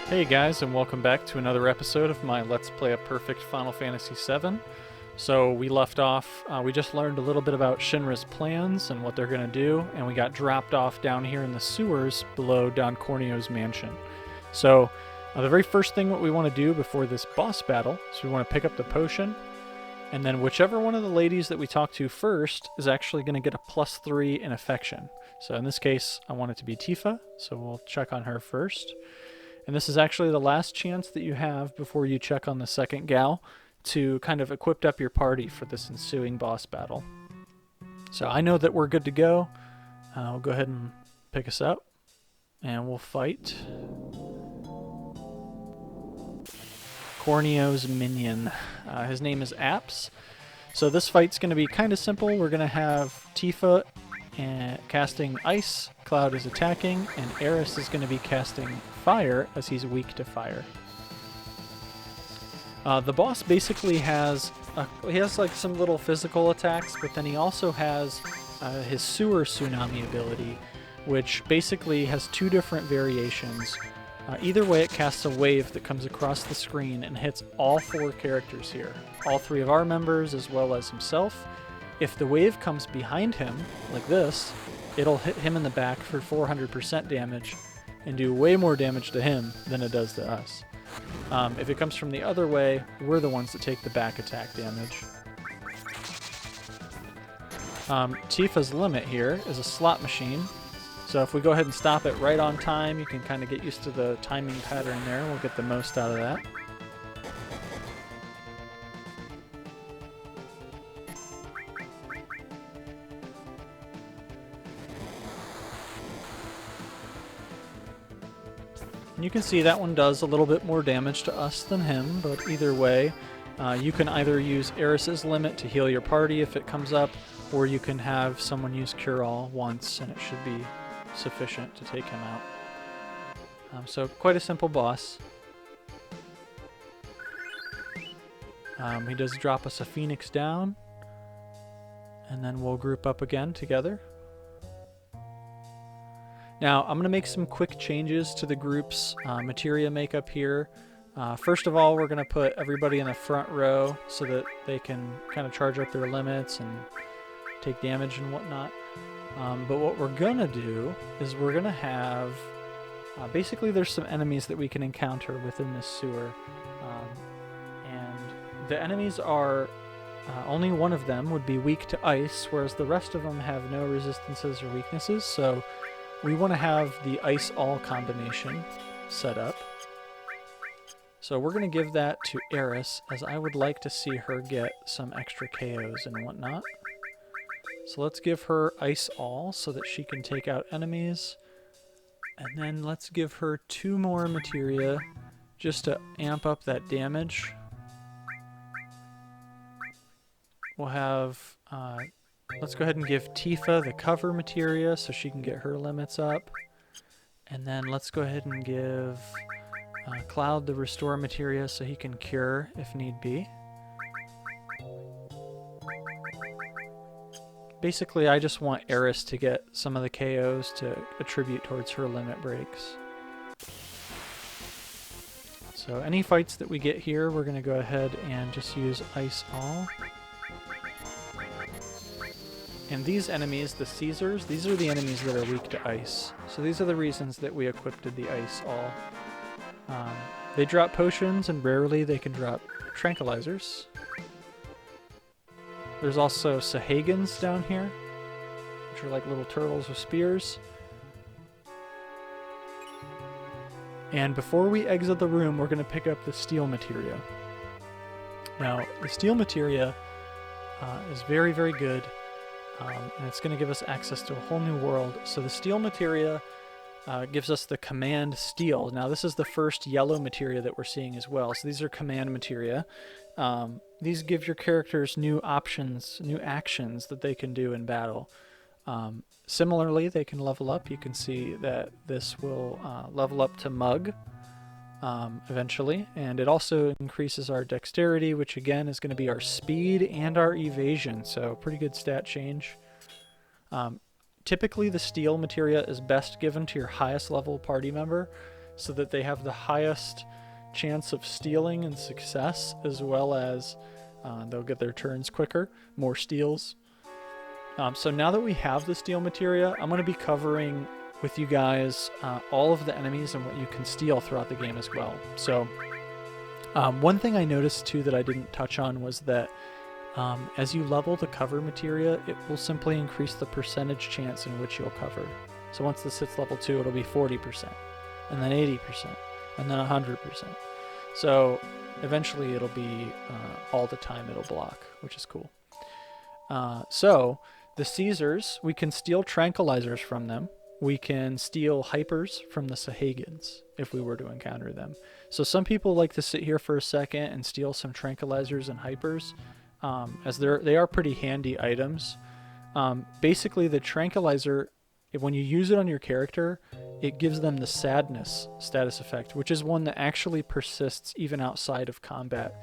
Hey guys, and welcome back to another episode of my Let's Play a Perfect Final Fantasy VII. So we left off, we just learned a little bit about Shinra's plans and what they're going to do, and we got dropped off down here in the sewers below Don Corneo's mansion. So the very first thing what we want to do before this boss battle is we want to pick up the potion, and then whichever one of the ladies that we talk to first is actually going to get a +3 in affection. So in this case, I want it to be Tifa, so we'll check on her first. And this is actually the last chance that you have before you check on the second gal to kind of equip up your party for this ensuing boss battle. So I know that we're good to go. I'll go ahead and pick us up, and we'll fight Corneo's minion. His name is Apps. So this fight's going to be kind of simple. We're going to have Tifa casting Ice, Cloud is attacking, and Aeris is going to be casting Fire as he's weak to fire. The boss basically has like some little physical attacks, but then he also has his Sewer Tsunami ability, which basically has two different variations. Either way, it casts a wave that comes across the screen and hits all four characters here, all three of our members as well as himself. If the wave comes behind him, like this, it'll hit him in the back for 400% damage and do way more damage to him than it does to us. If it comes from the other way, we're the ones that take the back attack damage. Tifa's limit here is a slot machine, so if we go ahead and stop it right on time, you can kind of get used to the timing pattern there. We'll get the most out of that. You can see that one does a little bit more damage to us than him, but either way, you can either use Aeris's limit to heal your party if it comes up, or you can have someone use Cure All once and it should be sufficient to take him out. So quite a simple boss. He does drop us a Phoenix down, and then we'll group up again together. Now, I'm going to make some quick changes to the group's materia makeup here. First of all, we're going to put everybody in the front row so that they can kind of charge up their limits and take damage and whatnot. But what we're going to do is we're going to have... basically, there's some enemies that we can encounter within this sewer. And the enemies are... only one of them would be weak to ice, whereas the rest of them have no resistances or weaknesses, so... we want to have the Ice-All combination set up. So we're going to give that to Aeris, as I would like to see her get some extra KOs and whatnot. So let's give her Ice-All so that she can take out enemies. And then let's give her 2 more materia just to amp up that damage. We'll have... let's go ahead and give Tifa the cover materia so she can get her limits up. And then let's go ahead and give Cloud the restore materia so he can cure if need be. Basically, I just want Aeris to get some of the KOs to attribute towards her limit breaks. So any fights that we get here, we're going to go ahead and just use Ice All. And these enemies, the Caesars, these are the enemies that are weak to ice. So these are the reasons that we equipped the Ice All. They drop potions, and rarely they can drop tranquilizers. There's also Sahagins down here, which are like little turtles with spears. And before we exit the room, we're going to pick up the steel materia. Now, the steel materia is very, very good. And it's going to give us access to a whole new world. So the steel materia gives us the command steel. Now this is the first yellow materia that we're seeing as well. So these are command materia. These give your characters new options, new actions that they can do in battle. Similarly, they can level up. You can see that this will level up to Mug eventually. And it also increases our dexterity, which again is going to be our speed and our evasion. So pretty good stat change. Typically the steel materia is best given to your highest level party member. so that they have the highest chance of stealing and success, as well as they'll get their turns quicker, more steals. So now that we have the steal materia, I'm going to be covering with you guys all of the enemies and what you can steal throughout the game as well. So one thing I noticed too that I didn't touch on was that as you level the cover materia, it will simply increase the percentage chance in which you'll cover. So once this hits level 2, it'll be 40%, and then 80%, and then 100%. So eventually it'll be all the time it'll block, which is cool. So the Caesars, we can steal tranquilizers from them. We can steal hypers from the Sahagins if we were to encounter them. So some people like to sit here for a second and steal some tranquilizers and hypers, as they are pretty handy items. Basically, the tranquilizer, when you use it on your character, it gives them the sadness status effect, which is one that actually persists even outside of combat.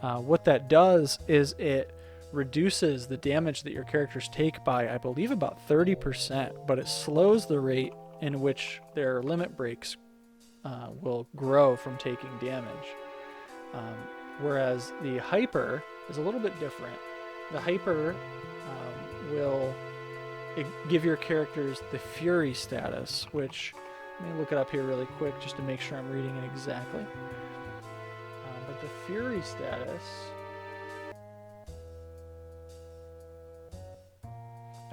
What that does is it reduces the damage that your characters take by, I believe, about 30%, but it slows the rate in which their limit breaks will grow from taking damage. Whereas the hyper is a little bit different. The hyper will give your characters the fury status, which, let me look it up here really quick just to make sure I'm reading it exactly. But the fury status...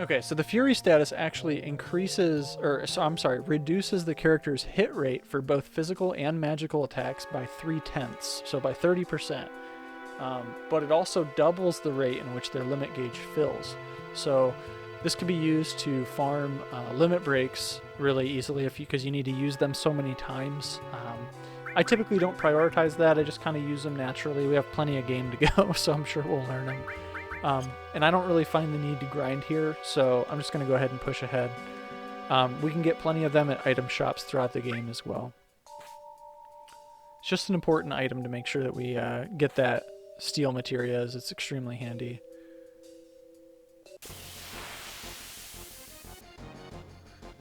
Okay, so the Fury status actually reduces the character's hit rate for both physical and magical attacks by 0.3, so by 30%. But it also doubles the rate in which their limit gauge fills. So this can be used to farm limit breaks really easily because you need to use them so many times. I typically don't prioritize that. I just kind of use them naturally. We have plenty of game to go, so I'm sure we'll learn them. And I don't really find the need to grind here, so I'm just going to go ahead and push ahead. We can get plenty of them at item shops throughout the game as well. It's just an important item to make sure that we get that steal materia, as it's extremely handy.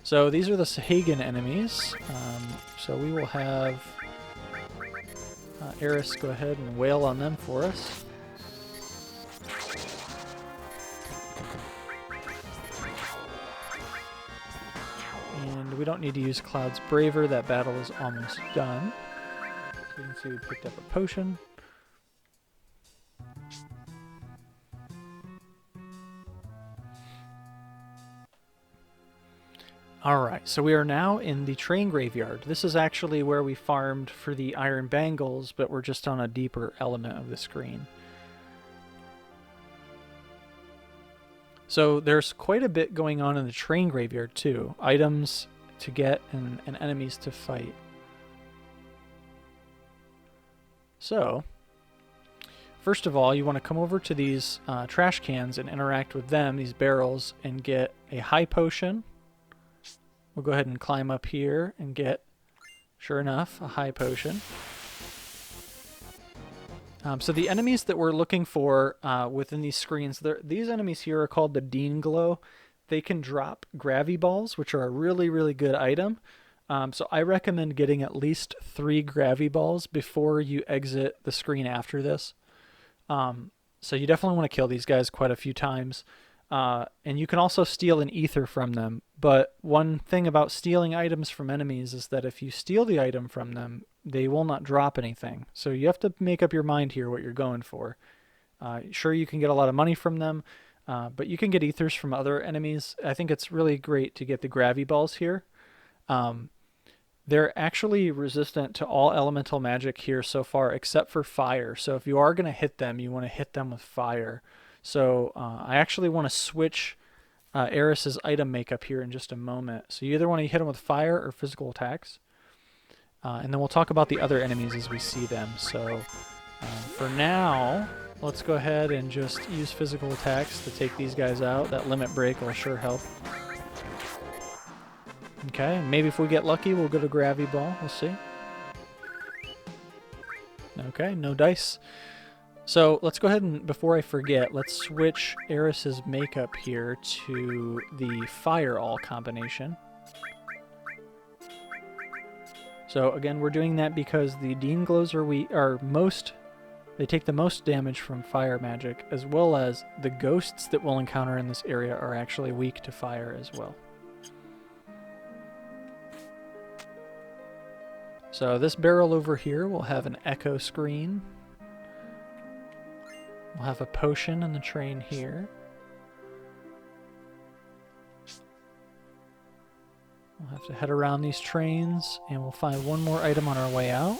So these are the Sahagin enemies. So we will have Eris go ahead and wail on them for us. And we don't need to use Cloud's Braver. That battle is almost done. So you can see we picked up a potion. Alright, so we are now in the train graveyard. This is actually where we farmed for the iron bangles, but we're just on a deeper element of the screen. So there's quite a bit going on in the train graveyard too. Items to get and enemies to fight. So, first of all, you want to come over to these trash cans and interact with them, these barrels, and get a high potion. We'll go ahead and climb up here and get, sure enough, a high potion. So the enemies that we're looking for within these screens, these enemies here are called the Dean Glow. They can drop gravy balls, which are a really, really good item. So I recommend getting at least 3 gravy balls before you exit the screen after this. So you definitely want to kill these guys quite a few times. And you can also steal an ether from them. But one thing about stealing items from enemies is that if you steal the item from them, they will not drop anything. So you have to make up your mind here what you're going for. Sure, you can get a lot of money from them, but you can get ethers from other enemies. I think it's really great to get the gravy balls here. They're actually resistant to all elemental magic here so far, except for fire. So if you are going to hit them, you want to hit them with fire. So I actually want to switch Eris's item makeup here in just a moment. So you either want to hit them with fire or physical attacks. And then we'll talk about the other enemies as we see them. So for now, let's go ahead and just use physical attacks to take these guys out. That limit break will sure help. Okay, maybe if we get lucky, we'll get a gravity ball. We'll see. Okay, no dice. So let's go ahead and, before I forget, let's switch Eris's makeup here to the Fire All combination. So again, we're doing that because the Dean Glows they take the most damage from fire magic, as well as the ghosts that we'll encounter in this area are actually weak to fire as well. So this barrel over here will have an echo screen. We'll have a potion in the train here. We'll have to head around these trains, and we'll find one more item on our way out.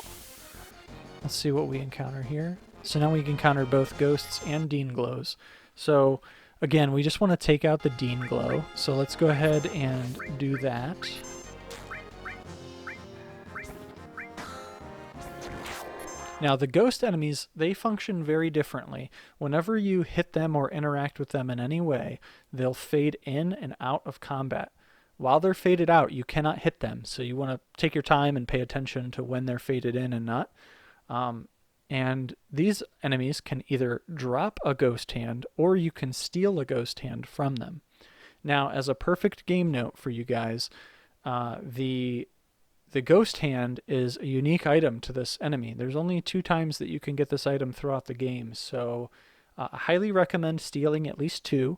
Let's see what we encounter here. So now we encounter both ghosts and Dean Glows. So again, we just want to take out the Dean Glow. So let's go ahead and do that. Now the ghost enemies, they function very differently. Whenever you hit them or interact with them in any way, they'll fade in and out of combat. While they're faded out, you cannot hit them. So you want to take your time and pay attention to when they're faded in and not. And these enemies can either drop a ghost hand or you can steal a ghost hand from them. Now, as a perfect game note for you guys, the ghost hand is a unique item to this enemy. There's only 2 times that you can get this item throughout the game, so I highly recommend stealing at least 2.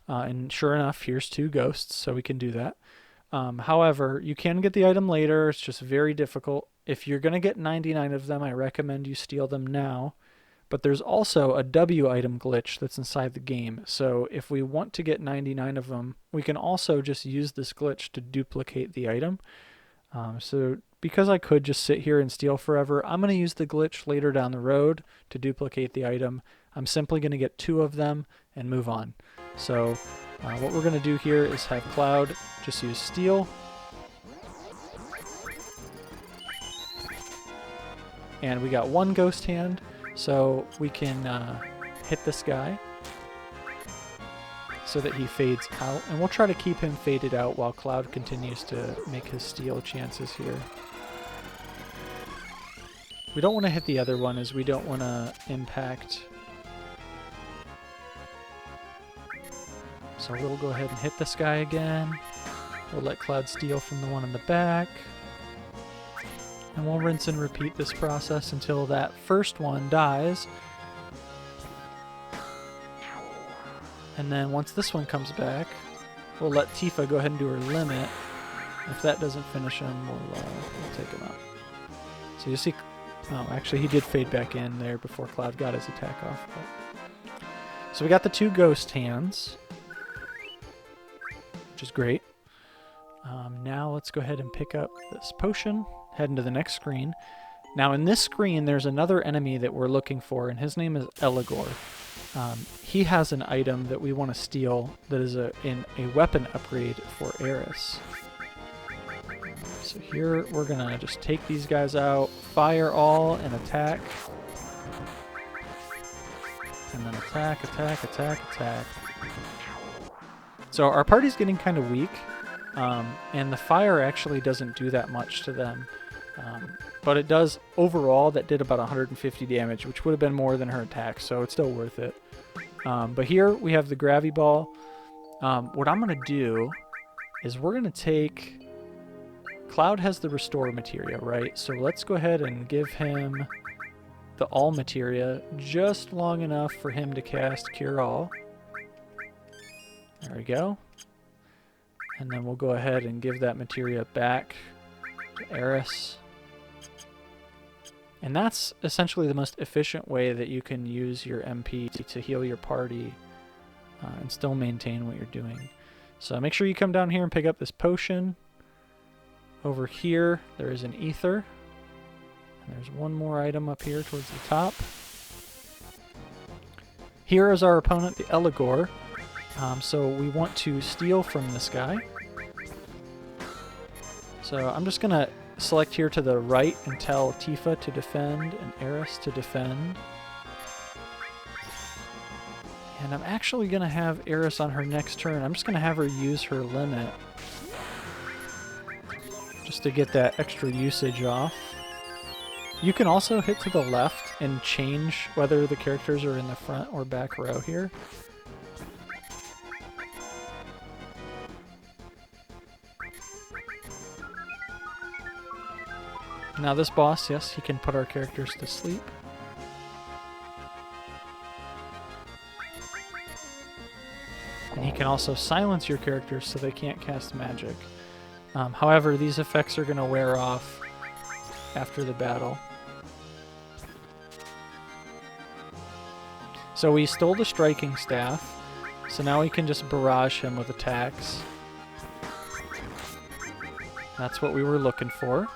And sure enough, here's 2 ghosts, so we can do that. However, you can get the item later. It's just very difficult. If you're going to get 99 of them, I recommend you steal them now. But there's also a W item glitch that's inside the game. So if we want to get 99 of them, we can also just use this glitch to duplicate the item. So because I could just sit here and steal forever, I'm going to use the glitch later down the road to duplicate the item. I'm simply going to get 2 of them and move on. So what we're going to do here is have Cloud just use steal. And we got 1 ghost hand, so we can hit this guy so that he fades out. And we'll try to keep him faded out while Cloud continues to make his steal chances here. We don't want to hit the other one as we don't want to impact. So we'll go ahead and hit this guy again. We'll let Cloud steal from the one in the back. And we'll rinse and repeat this process until that first one dies. And then once this one comes back, we'll let Tifa go ahead and do her limit. If that doesn't finish him, we'll take him out. So you see, oh, actually he did fade back in there before Cloud got his attack off. But. So we got the 2 ghost hands, which is great. Now let's go ahead and pick up this potion, head into the next screen. Now in this screen, there's another enemy that we're looking for, and his name is Eligor. He has an item that we want to steal that is a weapon upgrade for Eris. So here we're going to just take these guys out, fire all, and attack. And then attack, attack, attack, attack. So our party's getting kind of weak, and the fire actually doesn't do that much to them. But it does, overall, that did about 150 damage, which would have been more than her attack, so it's still worth it. But here we have the Gravy Ball. What I'm going to do is we're going to take... Cloud has the Restore materia, right? So let's go ahead and give him the All materia just long enough for him to cast Cure All. There we go. And then we'll go ahead and give that materia back to Eris. And that's essentially the most efficient way that you can use your MP to heal your party and still maintain what you're doing. So make sure you come down here and pick up this potion. Over here, there is an ether. And there's one more item up here towards the top. Here is our opponent, the Eligor. So we want to steal from this guy. So I'm just going to select here to the right and tell Tifa to defend and Eris to defend. And I'm actually going to have Eris on her next turn. I'm just going to have her use her limit just to get that extra usage off. You can also hit to the left and change whether the characters are in the front or back row here. Now this boss, yes, he can put our characters to sleep. And he can also silence your characters so they can't cast magic. However, these effects are going to wear off after the battle. So we stole the striking staff, so now we can just barrage him with attacks. That's what we were looking for.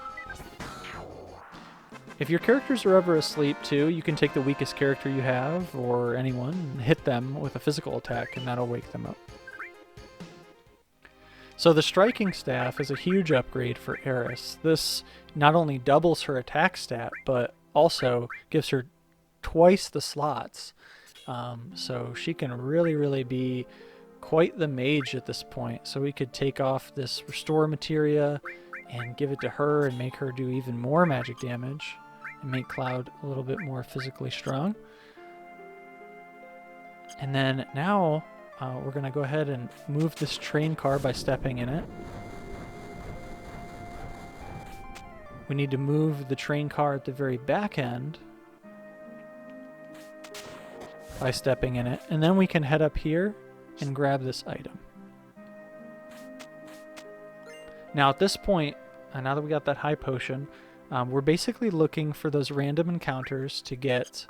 If your characters are ever asleep too, you can take the weakest character you have, or anyone, and hit them with a physical attack, and that'll wake them up. So the striking staff is a huge upgrade for Eris. This not only doubles her attack stat, but also gives her twice the slots. So she can really be quite the mage at this point. So we could take off this restore materia and give it to her and make her do even more magic damage and make Cloud a little bit more physically strong. And then now we're going to go ahead and move this train car by stepping in it. We need to move the train car at the very back end by stepping in it. And then we can head up here and grab this item. Now at this point, now that we got that high potion, we're basically looking for those random encounters to get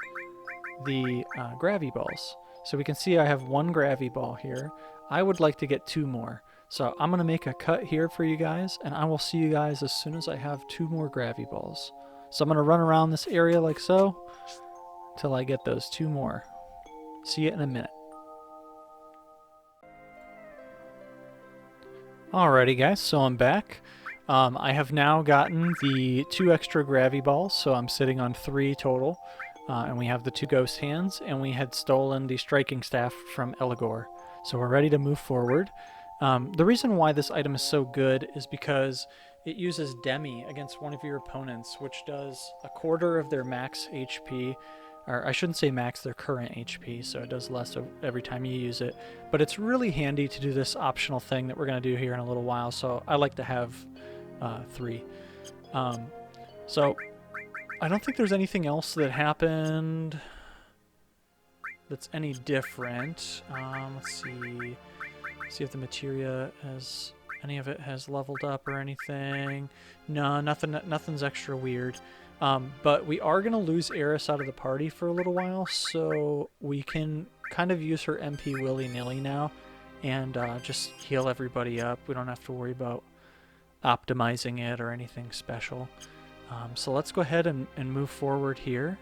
the gravity balls. So we can see I have one gravity ball here. I would like to get 2 more. So I'm going to make a cut here for you guys, and I will see you guys as soon as I have 2 more gravity balls. So I'm going to run around this area like so until I get those 2 more. See you in a minute. Alrighty guys, so I'm back. I have now gotten the 2 extra gravity balls, so I'm sitting on 3 total. And we have the 2 ghost hands, and we had stolen the striking staff from Eligor. So we're ready to move forward. The reason why this item is so good is because it uses Demi against one of your opponents, which does 1/4 of their max HP, or I shouldn't say max, their current HP, so it does less every time you use it. But it's really handy to do this optional thing that we're going to do here in a little while, so I like to have 3. So I don't think there's anything else that happened that's any different. Let's see if the materia has any of it has leveled up or anything. No, nothing's extra weird. But we are gonna lose Eris out of the party for a little while, so we can kind of use her MP willy-nilly now and just heal everybody up. We don't have to worry about optimizing it or anything special. So let's go ahead and move forward here.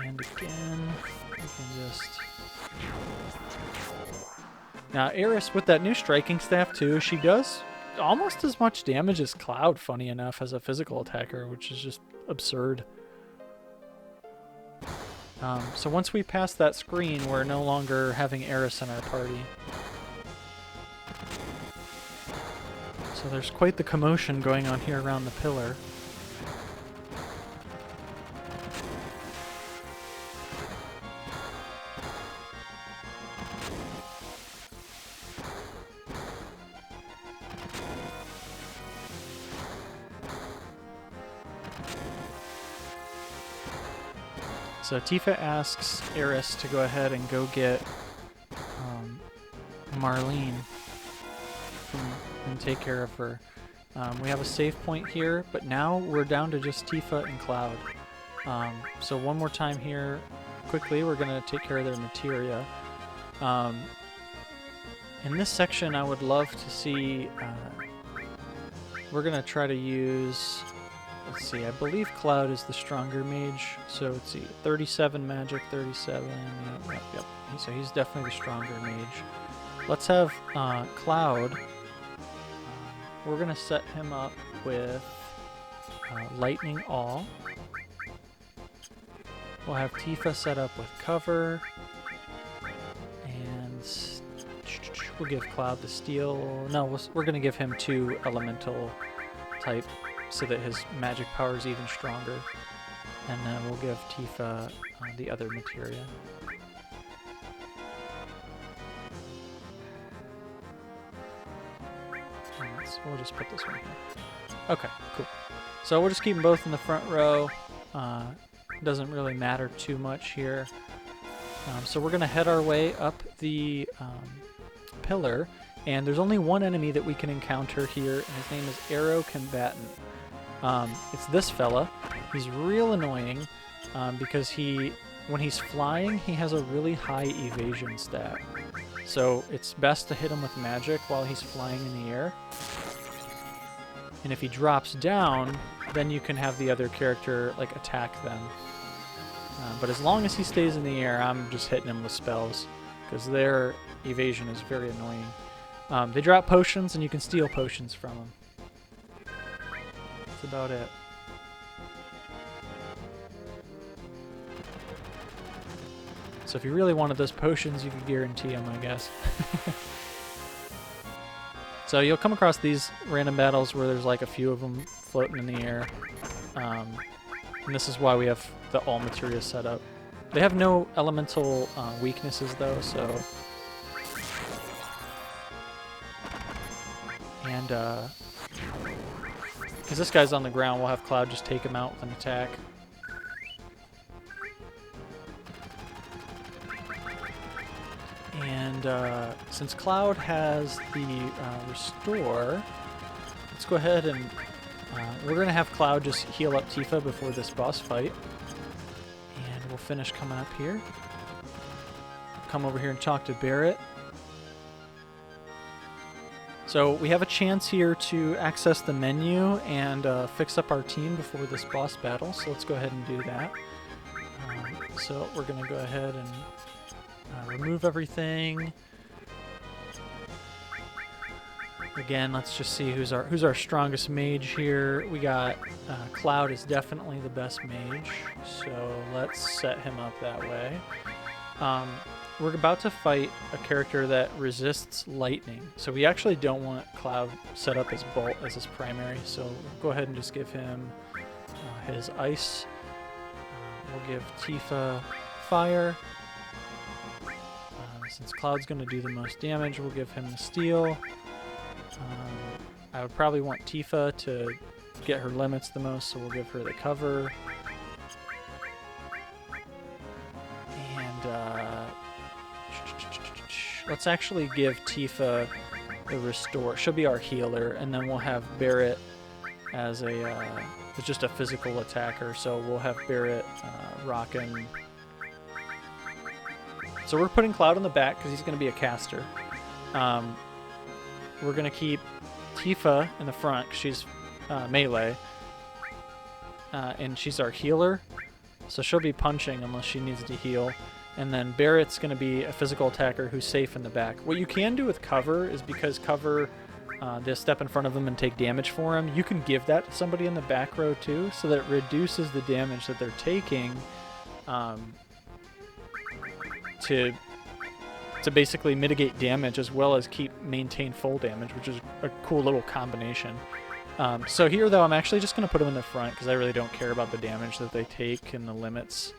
And again, we can just... Now Eris, with that new striking staff too, she does almost as much damage as Cloud, funny enough, as a physical attacker, which is just absurd. So once we pass that screen, we're no longer having Eris in our party. So there's quite the commotion going on here around the pillar. So Tifa asks Eris to go ahead and go get Marlene and take care of her. We have a save point here, but now we're down to just Tifa and Cloud. So one more time here, quickly, we're going to take care of their materia. In this section, I would love to see... we're going to try to use... Let's see, I believe Cloud is the stronger mage, so let's see, 37 magic, 37, yep. So he's definitely the stronger mage. Let's have Cloud, we're going to set him up with Lightning Awe. We'll have Tifa set up with cover, and we'll give Cloud the steel. No, we're going to give him 2 elemental type, so that his magic power is even stronger. And then we'll give Tifa the other materia. spots. We'll just put this one here. Okay, cool. So we'll just keep them both in the front row. Doesn't really matter too much here. So we're going to head our way up the pillar, and there's only one enemy that we can encounter here, and his name is Arrow Combatant. It's this fella. He's real annoying because when he's flying, he has a really high evasion stat. So it's best to hit him with magic while he's flying in the air. And if he drops down, then you can have the other character like attack them. But as long as he stays in the air, I'm just hitting him with spells because their evasion is very annoying. They drop potions, and you can steal potions from them. That's about it. So if you really wanted those potions, you could guarantee them, I guess. So you'll come across these random battles where there's like a few of them floating in the air. And this is why we have the all materia set up. They have no elemental weaknesses though, so... And, because this guy's on the ground, we'll have Cloud just take him out with an attack. And since Cloud has the restore, let's go ahead and we're going to have Cloud just heal up Tifa before this boss fight. And we'll finish coming up here. Come over here and talk to Barret. So we have a chance here to access the menu and fix up our team before this boss battle. So let's go ahead and do that. So we're going to go ahead and remove everything. Again, let's just see who's our strongest mage here. We got Cloud is definitely the best mage, so let's set him up that way. We're about to fight a character that resists lightning, so we actually don't want Cloud set up as Bolt as his primary, so we'll go ahead and just give him his ice. We'll give Tifa fire. Since Cloud's going to do the most damage, we'll give him the steel. I would probably want Tifa to get her limits the most, so we'll give her the cover. And let's actually give Tifa the restore. She'll be our healer, and then we'll have Barret as just a physical attacker. So we'll have Barret rocking. So we're putting Cloud on the back because he's going to be a caster. We're going to keep Tifa in the front because she's melee. And she's our healer. So she'll be punching unless she needs to heal. And then Barret's going to be a physical attacker who's safe in the back. What you can do with cover is because cover, they step in front of them and take damage for him, you can give that to somebody in the back row too, so that it reduces the damage that they're taking to basically mitigate damage as well as maintain full damage, which is a cool little combination. So here though, I'm actually just going to put them in the front because I really don't care about the damage that they take and the limits.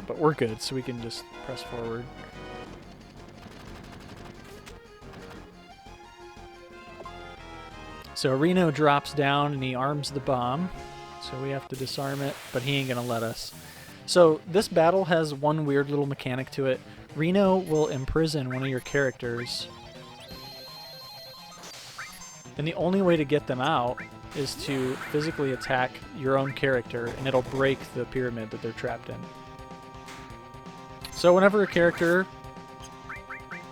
But we're good, so we can just press forward. So Reno drops down and he arms the bomb. So we have to disarm it, but he ain't going to let us. So this battle has one weird little mechanic to it. Reno will imprison one of your characters. And the only way to get them out is to physically attack your own character, and it'll break the pyramid that they're trapped in. So whenever a character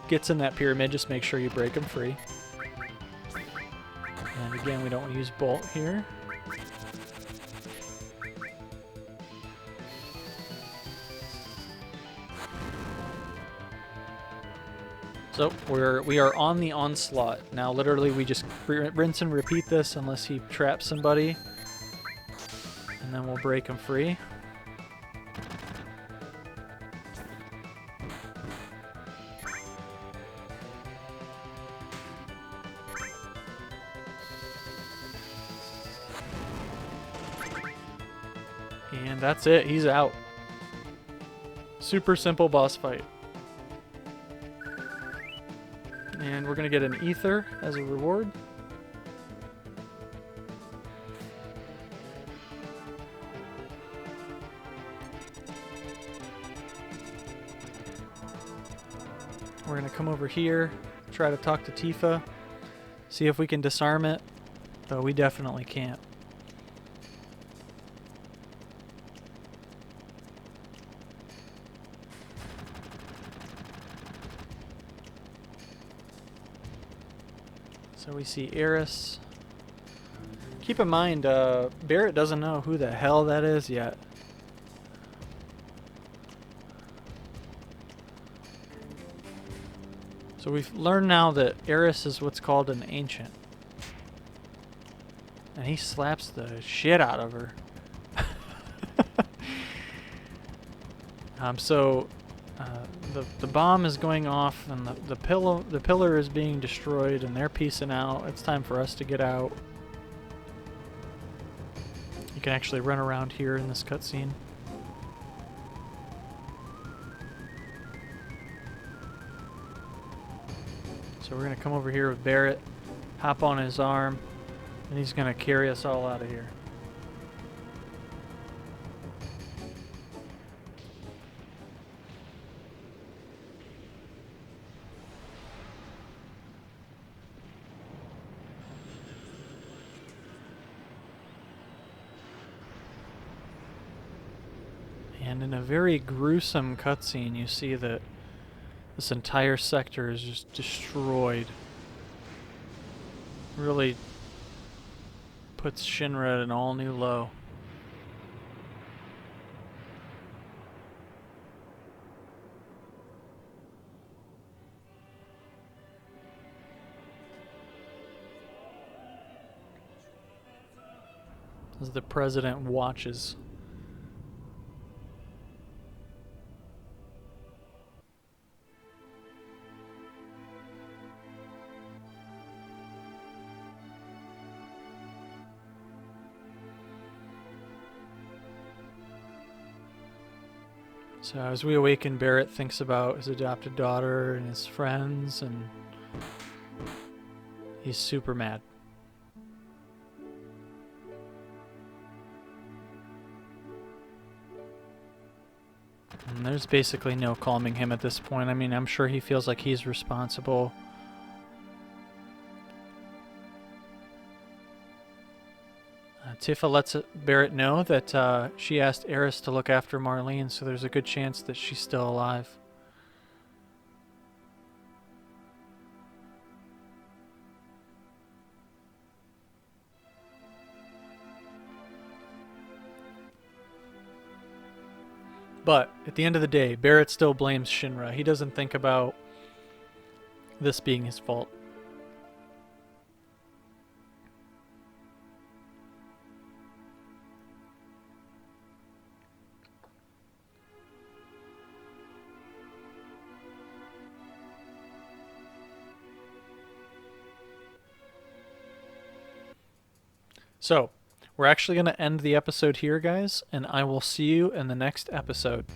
gets in that pyramid, just make sure you break them free. And again, we don't want to use Bolt here. So we are on the onslaught. Now literally we just rinse and repeat this unless he traps somebody. And then we'll break him free. And that's it, he's out. Super simple boss fight. And we're going to get an ether as a reward. We're going to come over here, try to talk to Tifa, see if we can disarm it, though we definitely can't. So we see Eris. Keep in mind, Barrett doesn't know who the hell that is yet. So we've learned now that Eris is what's called an ancient. And he slaps the shit out of her. The bomb is going off, and the pillar is being destroyed, and they're piecing out. It's time for us to get out. You can actually run around here in this cutscene. So we're gonna come over here with Barrett, hop on his arm, and he's gonna carry us all out of here. And in a very gruesome cutscene, you see that this entire sector is just destroyed. Really puts Shinra at an all new low. As the president watches. So as we awaken, Barrett thinks about his adopted daughter and his friends, and he's super mad. And there's basically no calming him at this point. I mean, I'm sure he feels like he's responsible. Tifa lets Barrett know that she asked Eris to look after Marlene, so there's a good chance that she's still alive. But at the end of the day, Barrett still blames Shinra. He doesn't think about this being his fault. So, we're actually going to end the episode here, guys, and I will see you in the next episode.